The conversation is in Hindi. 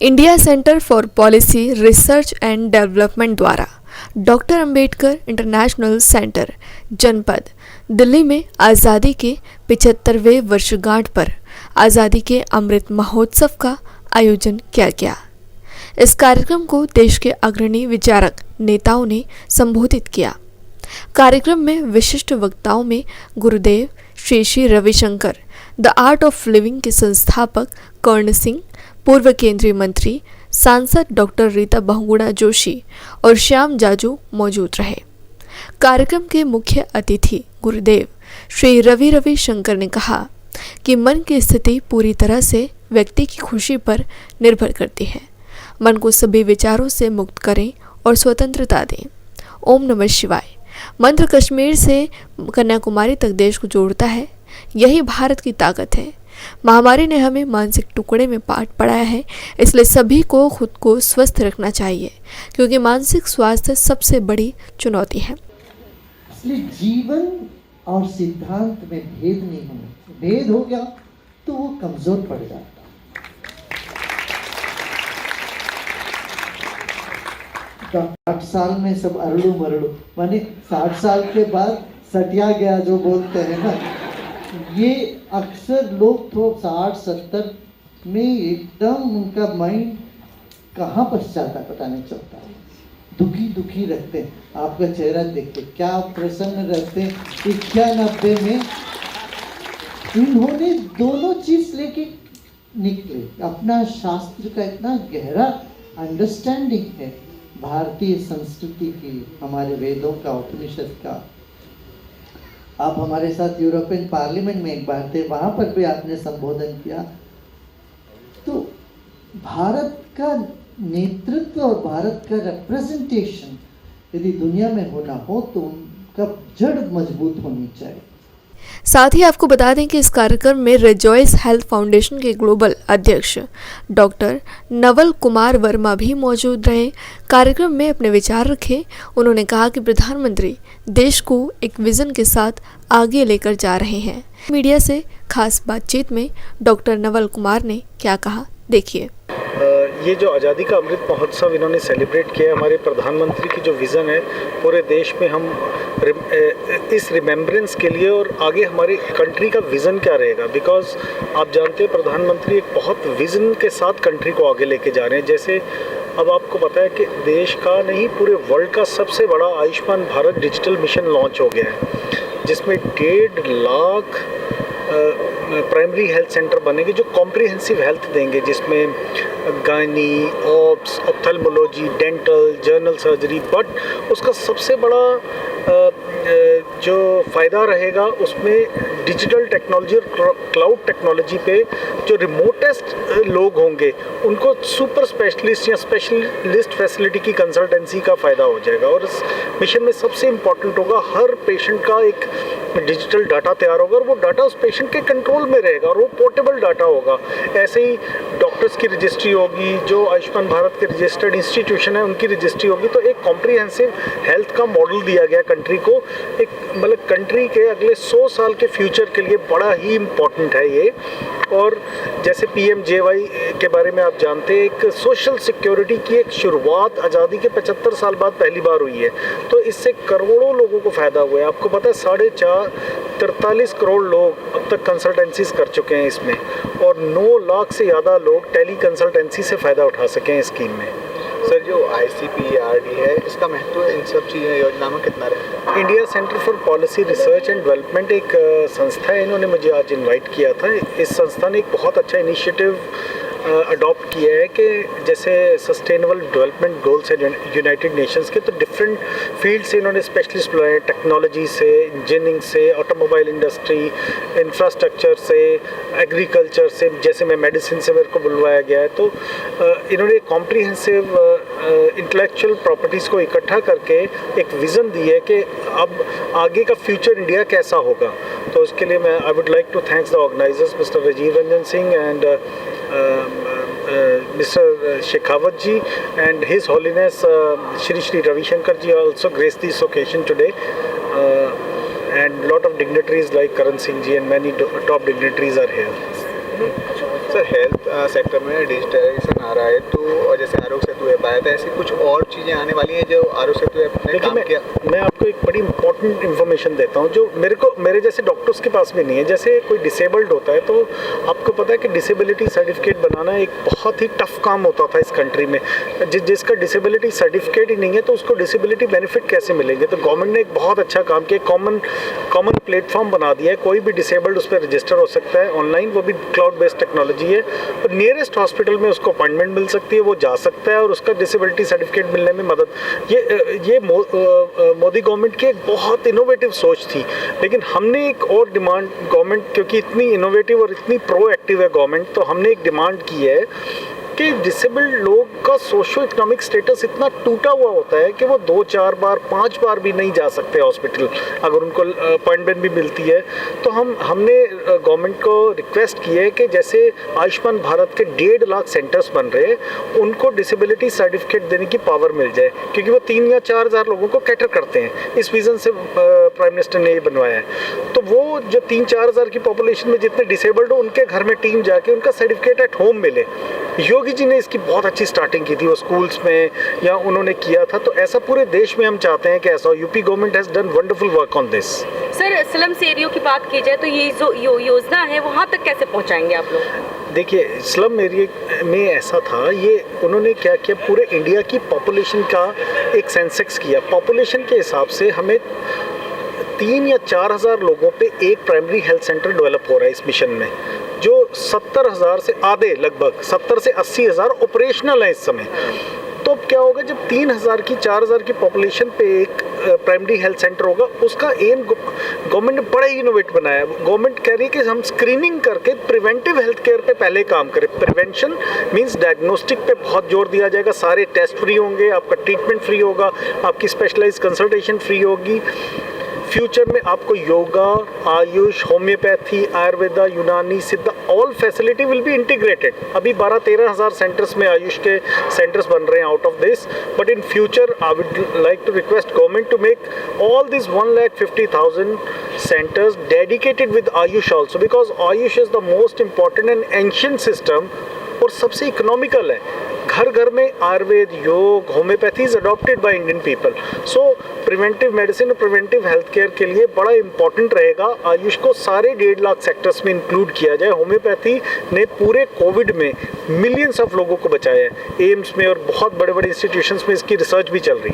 India centre for policy research and development द्वारा डॉक्टर अंबेडकर इंटरनेशनल सेंटर जनपद दिल्ली में आज़ादी के 75वें वर्षगांठ पर आज़ादी के अमृत महोत्सव का आयोजन किया गया। इस कार्यक्रम को देश के अग्रणी विचारक नेताओं ने संबोधित किया। कार्यक्रम में विशिष्ट वक्ताओं में गुरुदेव Shri Shri Ravishankar, the art of living के संस्थापक कर्ण सिंह, पूर्व केंद्रीय मंत्री सांसद डॉक्टर रीता बहुगुणा जोशी और श्याम जाजू मौजूद रहे। कार्यक्रम के मुख्य अतिथि गुरुदेव श्री रवि शंकर ने कहा कि मन की स्थिति पूरी तरह से व्यक्ति की खुशी पर निर्भर करती है। मन को सभी विचारों से मुक्त करें और स्वतंत्रता दें। ओम नमः शिवाय मंत्र कश्मीर से कन्याकुमारी तक देश को जोड़ता है। यही भारत की ताकत है। महामारी ने हमें मानसिक टुकड़े में पाठ पढ़ाया है, इसलिए सभी को खुद को स्वस्थ रखना चाहिए, क्योंकि मानसिक स्वास्थ्य सबसे बड़ी चुनौती है। इसलिए जीवन और सिद्धांत में भेद नहीं होना चाहिए। भेद हो गया तो वो कमजोर पड़ जाता। 60 साल में सब अरड़ू मरड़ू, माने 60 साल के बाद सटिया गया जो बोलते हैं ना, ये अक्सर लोग तो 60-70 में एकदम उनका माइंड कहाँ फंस जाता पता नहीं चलता। दुखी रहते हैं। आपका चेहरा देखते क्या प्रसन्न रहते हैं। 91 में इन्होंने दोनों चीज लेके निकले। अपना शास्त्र का इतना गहरा अंडरस्टैंडिंग है, भारतीय संस्कृति की, हमारे वेदों का, उपनिषद का। आप हमारे साथ यूरोपियन पार्लियामेंट में एक बार थे, वहाँ पर भी आपने संबोधन किया। तो भारत का नेतृत्व और भारत का रिप्रेजेंटेशन यदि दुनिया में होना हो तो उनका जड़ मजबूत होनी चाहिए। साथ ही आपको बता दें कि इस कार्यक्रम में रिजॉइस हेल्थ फाउंडेशन के ग्लोबल अध्यक्ष डॉक्टर नवल कुमार वर्मा भी मौजूद रहे। कार्यक्रम में अपने विचार रखे। उन्होंने कहा कि प्रधानमंत्री देश को एक विजन के साथ आगे लेकर जा रहे हैं। मीडिया से खास बातचीत में डॉक्टर नवल कुमार ने क्या कहा, देखिए। ये जो आज़ादी का अमृत महोत्सव इन्होंने सेलिब्रेट किया, हमारे प्रधानमंत्री की जो विज़न है पूरे देश में, हम इस रिमेम्बरेंस के लिए और आगे हमारी कंट्री का विज़न क्या रहेगा। बिकॉज आप जानते हैं प्रधानमंत्री एक बहुत विज़न के साथ कंट्री को आगे लेके जा रहे हैं। जैसे अब आपको पता है कि देश का नहीं पूरे वर्ल्ड का सबसे बड़ा Ayushman Bharat digital mission launch हो गया है, जिसमें 1.5 लाख प्राइमरी हेल्थ सेंटर बनेंगे जो कॉम्प्रिहेंसिव हेल्थ देंगे, जिसमें gynae, ops, ophthalmology, dental, general surgery. But उसका सबसे बड़ा जो फ़ायदा रहेगा उसमें डिजिटल टेक्नोलॉजी और क्लाउड टेक्नोलॉजी पे जो रिमोटेस्ट लोग होंगे उनको सुपर स्पेशलिस्ट या स्पेशलिस्ट फैसिलिटी की कंसल्टेंसी का फ़ायदा हो जाएगा। और इस मिशन में सबसे इम्पॉर्टेंट होगा हर पेशेंट का एक डिजिटल डाटा तैयार होगा और वो डाटा उस पेशेंट के कंट्रोल में रहेगा और वो पोर्टेबल डाटा होगा। ऐसे ही डॉक्टर्स की रजिस्ट्री होगी, जो आयुष्मान भारत के रजिस्टर्ड इंस्टीट्यूशन है उनकी रजिस्ट्री होगी। तो एक कॉम्प्रिहेंसिव हेल्थ का मॉडल दिया गया कंट्री को। एक मतलब कंट्री के अगले 100 साल के फ्यूचर के लिए बड़ा ही इम्पॉर्टेंट है ये। और जैसे PMJY के बारे में आप जानते हैं, एक सोशल सिक्योरिटी की एक शुरुआत आज़ादी के 75 साल बाद पहली बार हुई है। तो इससे करोड़ों लोगों को फ़ायदा हुआ है। आपको पता है 43 करोड़ लोग अब तक कंसल्टेंसीज कर चुके हैं इसमें, और 9 लाख से ज़्यादा लोग टेली कंसल्टेंसी से फ़ायदा उठा सकें इस स्कीम में। सर, जो ICPRD है इसका महत्व इन सब चीज़ें योजना में कितना रहता है? India centre for policy research and development एक संस्था है, इन्होंने मुझे आज इनवाइट किया था। इस संस्था ने एक बहुत अच्छा इनिशिएटिव अडॉप्ट किया है कि जैसे सस्टेनेबल डेवलपमेंट गोल्स है यूनाइटेड नेशंस के, तो डिफरेंट फील्ड से इन्होंने स्पेशलिस्ट बुलाए, टेक्नोलॉजी से, इंजीनियरिंग से, ऑटोमोबाइल इंडस्ट्री, इंफ्रास्ट्रक्चर से, एग्रीकल्चर से, जैसे मैं मेडिसिन से मेरे को बुलवाया गया है। तो इन्होंने कॉम्प्रिहेंसिव इंटेलेक्चुअल प्रॉपर्टीज़ को इकट्ठा करके एक विज़न दी है कि अब आगे का फ्यूचर इंडिया कैसा होगा। तो उसके लिए मैं I would like to thanks the organizers mister Rajeev Ranjan Singh and Mr. Shekhawat ji and His Holiness Shri Shri Ravi Shankar ji also graced this occasion today, and lot of dignitaries like Karan Singh ji and many top dignitaries are here. Sir health sector में डिजिटलाइजेशन आ रहा है, तो और जैसे आरोग्य सेतु ऐप आया था, ऐसी कुछ और चीज़ें आने वाली हैं जो आरोग्य सेतु ऐप ने काम किया? मैं आपको एक बड़ी इंपॉर्टेंट इन्फॉर्मेशन देता हूँ जो मेरे जैसे डॉक्टर्स के पास भी नहीं है। जैसे कोई डिसेबल्ड होता है तो आपको पता है कि डिसेबिलिटी सर्टिफिकेट बनाना एक बहुत ही टफ काम होता था इस कंट्री में। जिसका डिसेबिलिटी सर्टिफिकेट ही नहीं है तो उसको डिसेबिलिटी बेनिफिट कैसे मिलेंगे? तो गवर्नमेंट ने एक बहुत अच्छा काम किया, कॉमन प्लेटफॉर्म बना दिया है। कोई भी डिसेबल्ड उस पर रजिस्टर हो सकता है ऑनलाइन, वो भी क्लाउड बेस्ड टेक्नोलॉजी है, और नियरेस्ट हॉस्पिटल में उसको अपॉइंटमेंट मिल सकती है, वो जा सकता है और उसका डिसेबिलिटी सर्टिफिकेट मिलने में मदद। ये मोदी गवर्नमेंट की एक बहुत इनोवेटिव सोच थी। लेकिन हमने एक और डिमांड, गवर्नमेंट क्योंकि इतनी इनोवेटिव और इतनी प्रोएक्टिव है गवर्नमेंट, तो हमने एक डिमांड की है कि डिसेबल्ड लोग का सोशो इकोनॉमिक स्टेटस इतना टूटा हुआ होता है कि वो 2-4 बार 5 बार भी नहीं जा सकते हॉस्पिटल अगर उनको अपॉइंटमेंट भी मिलती है। तो हमने गवर्नमेंट को रिक्वेस्ट की है कि जैसे आयुष्मान भारत के 1.5 लाख सेंटर्स बन रहे हैं, उनको डिसेबिलिटी सर्टिफिकेट देने की पावर मिल जाए, क्योंकि वो 3 या 4 हज़ार लोगों को कैटर करते हैं। इस विज़न से प्राइम मिनिस्टर ने ये बनवाया है। तो वो जो 3-4 हज़ार की पॉपुलेशन में जितने डिसेबल्ड हो, उनके घर में टीम जाके उनका सर्टिफिकेट एट होम मिले। योगी जी ने इसकी बहुत अच्छी स्टार्टिंग की थी, वो स्कूल्स में या उन्होंने किया था। तो ऐसा पूरे देश में हम चाहते हैं कि ऐसा UP government has done wonderful work on this. Sir slums area की बात की जाए तो ये जो योजना है वहाँ तक कैसे पहुँचाएंगे आप लोग? देखिए, स्लम एरिया में ऐसा था, ये उन्होंने क्या किया, पूरे इंडिया की पॉपुलेशन का एक सेंसेक्स किया। पॉपुलेशन के हिसाब से हमें 3 या 4 हज़ार लोगों पे एक प्राइमरी हेल्थ सेंटर डेवलप हो रहा है इस मिशन में, जो 70,000 से आधे, लगभग 70 से 80 हज़ार ऑपरेशनल है इस समय। तो अब क्या होगा, जब 3,000 की 4,000 की पॉपुलेशन पे एक प्राइमरी हेल्थ सेंटर होगा, उसका एम गवर्नमेंट ने बड़ा ही इनोवेट बनाया है। गवर्नमेंट कह रही है कि हम स्क्रीनिंग करके प्रिवेंटिव हेल्थ केयर पे पहले काम करें। प्रिवेंशन मींस डायग्नोस्टिक पे बहुत जोर दिया जाएगा, सारे टेस्ट फ्री होंगे, आपका ट्रीटमेंट फ्री होगा, आपकी स्पेशलाइज्ड कंसल्टेशन फ्री होगी। फ्यूचर में आपको योगा, आयुष, होम्योपैथी, आयुर्वेदा, यूनानी, सिद्धा, all facility will be integrated. अभी 12-13 हज़ार सेंटर्स में आयुष के सेंटर्स बन रहे हैं out of this, but in future I would like to request government to make all this 1,50,000 centers dedicated with Ayush also, because Ayush is the most important and ancient system और सबसे इकोनॉमिकल है। घर घर में आयुर्वेद, योग, homeopathy is adopted by Indian people. So preventive medicine और प्रिवेंटिव हेल्थ केयर के लिए बड़ा इंपॉर्टेंट रहेगा आयुष को सारे 1.5 लाख सेक्टर्स में इंक्लूड किया जाए। होम्योपैथी ने पूरे कोविड में मिलियंस ऑफ लोगों को बचाया है। एम्स में और बहुत बड़े बड़े इंस्टीट्यूशंस में इसकी रिसर्च भी चल रही है।